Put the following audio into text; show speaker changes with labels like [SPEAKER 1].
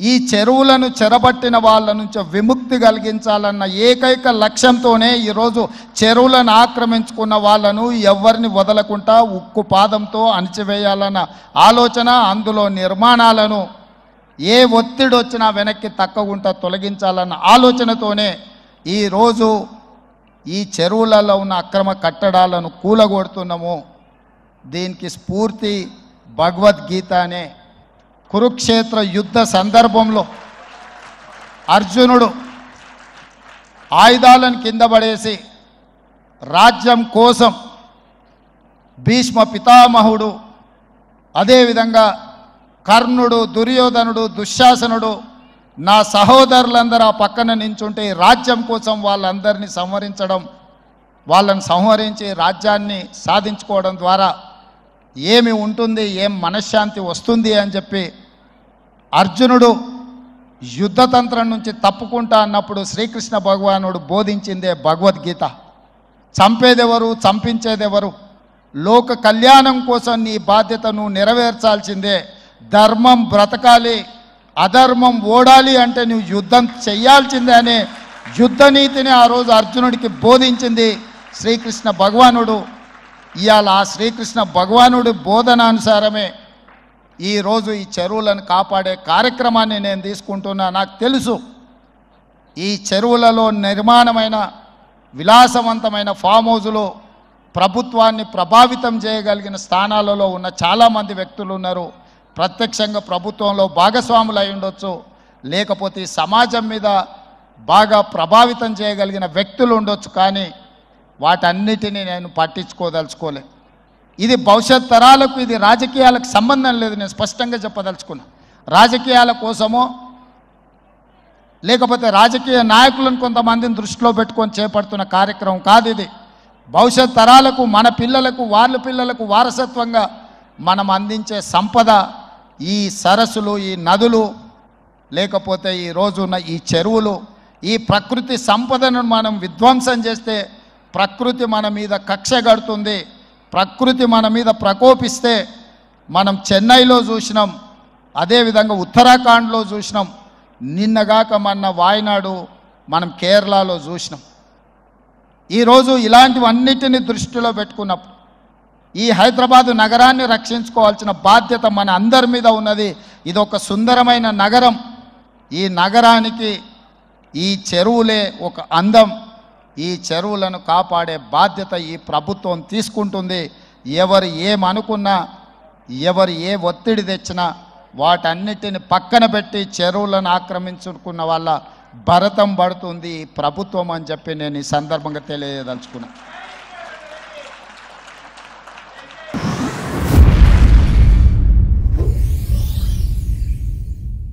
[SPEAKER 1] ఈ చెరువులను చెరబట్టిన వాళ్ళ నుంచి విముక్తి కలిగించాలన్న ఏకైక లక్ష్యంతోనే ఈరోజు చెరువులను ఆక్రమించుకున్న వాళ్ళను ఎవరిని వదలకుండా ఉక్కు పాదంతో అణిచివేయాలన్న ఆలోచన, అందులో నిర్మాణాలను ఏ ఒత్తిడి వచ్చినా వెనక్కి తక్కకుండా తొలగించాలన్న ఆలోచనతోనే ఈరోజు ఈ చెరువులలో ఉన్న అక్రమ కట్టడాలను కూలగొడుతున్నాము. దీనికి స్ఫూర్తి భగవద్గీత అనే కురుక్షేత్ర యుద్ధ సందర్భంలో అర్జునుడు ఆయుధాలను కింద పడేసి రాజ్యం కోసం భీష్మ పితామహుడు, అదేవిధంగా కర్ణుడు, దుర్యోధనుడు, దుశ్శాసనుడు, నా సహోదరులందరూ ఆ పక్కన నించుంటే రాజ్యం కోసం వాళ్ళందరినీ సంహరించడం, వాళ్ళని సంహరించి రాజ్యాన్ని సాధించుకోవడం ద్వారా ఏమి ఉంటుంది, ఏం మనశ్శాంతి వస్తుంది అని చెప్పి అర్జునుడు యుద్ధతంత్రం నుంచి తప్పుకుంటా అన్నప్పుడు శ్రీకృష్ణ భగవానుడు బోధించిందే భగవద్గీత. చంపేదెవరు, చంపించేదెవరు, లోక కళ్యాణం కోసం నీ బాధ్యతను నెరవేర్చాల్సిందే. ధర్మం బ్రతకాలి, అధర్మం ఓడాలి అంటే నువ్వు యుద్ధం చెయ్యాల్సిందే అనే యుద్ధనీతిని ఆ రోజు అర్జునుడికి బోధించింది శ్రీకృష్ణ భగవానుడు. ఇవాళ ఆ శ్రీకృష్ణ భగవానుడి బోధనానుసారమే ఈరోజు ఈ చెరువులను కాపాడే కార్యక్రమాన్ని నేను తీసుకుంటున్నా. నాకు తెలుసు ఈ చెరువులలో నిర్మాణమైన విలాసవంతమైన ఫామ్ హౌజులు ప్రభుత్వాన్ని ప్రభావితం చేయగలిగిన స్థానాలలో ఉన్న చాలామంది వ్యక్తులు ఉన్నారు. ప్రత్యక్షంగా ప్రభుత్వంలో భాగస్వాములు అయి ఉండొచ్చు, లేకపోతే సమాజం మీద బాగా ప్రభావితం చేయగలిగిన వ్యక్తులు ఉండొచ్చు. కానీ వాటన్నిటినీ నేను పట్టించుకోదలుచుకోలే. ఇది భవిష్యత్ తరాలకు, ఇది రాజకీయాలకు సంబంధం లేదు. నేను స్పష్టంగా చెప్పదలుచుకున్నా. రాజకీయాల కోసమో లేకపోతే రాజకీయ నాయకులను కొంతమందిని దృష్టిలో పెట్టుకొని చేపడుతున్న కార్యక్రమం కాదు ఇది. భవిష్యత్ తరాలకు, మన పిల్లలకు, వాళ్ళ పిల్లలకు వారసత్వంగా మనం అందించే సంపద ఈ సరస్సులు, ఈ నదులు, లేకపోతే ఈ రోజున్న ఈ చెరువులు. ఈ ప్రకృతి సంపదను మనం విధ్వంసం చేస్తే ప్రకృతి మన మీద కక్ష కడుతుంది. ప్రకృతి మన మీద ప్రకోపిస్తే మనం చెన్నైలో చూసినాం, అదేవిధంగా ఉత్తరాఖండ్లో చూసినాం, నిన్నగాక మొన్న వాయనాడు మనం కేరళలో చూసినాం. ఈరోజు ఇలాంటివన్నిటిని దృష్టిలో పెట్టుకున్నప్పుడు ఈ హైదరాబాదు నగరాన్ని రక్షించుకోవాల్సిన బాధ్యత మన అందరి మీద ఉన్నది. ఇది ఒక సుందరమైన నగరం. ఈ నగరానికి ఈ చెరువులే ఒక అందం. ఈ చెరువులను కాపాడే బాధ్యత ఈ ప్రభుత్వం తీసుకుంటుంది. ఎవరు ఏమనుకున్నా, ఎవరు ఏ ఒత్తిడి తెచ్చినా వాటన్నిటిని పక్కన పెట్టి చెరువులను ఆక్రమించుకున్న వాళ్ళ భరతం పడుతుంది ఈ ప్రభుత్వం అని చెప్పి నేను ఈ సందర్భంగా తెలియదలుచుకున్నాను.